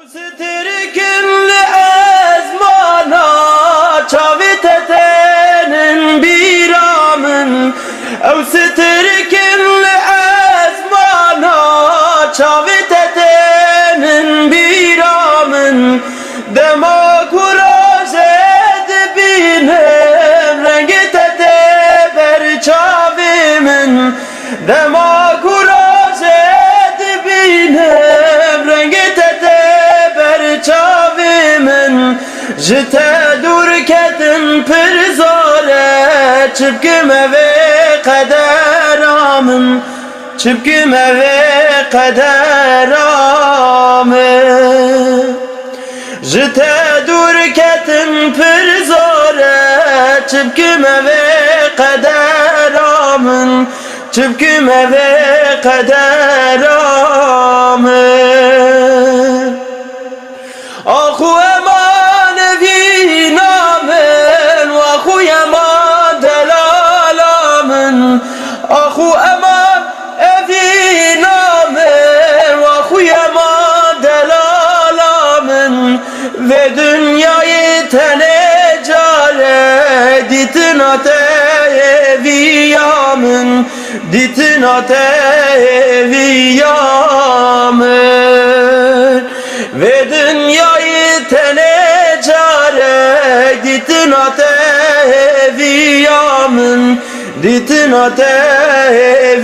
ستركن لأزمانا شافتتين بيرامن أو ستركن لأزمانا شافتتين بيرامن دما كراجد بينهم رنگتت برچاومن دما كراجد بينهم رنگتت برچاومن جتا دور کتن پر زاره چبکم و قدرامن چبکم و قدرامن جتا دور کتن پر زاره چبکم و قدرامن چبکم و قدرامن آخو امان فی نامن و آخو امان دلالامن آخو امان فی نامن و آخو امان دلالامن و dünyayı tenecare ditin ateviyamın ditin ateviyamın ve dünyayı tenecare ditin ateviyamın ditin ateviyamın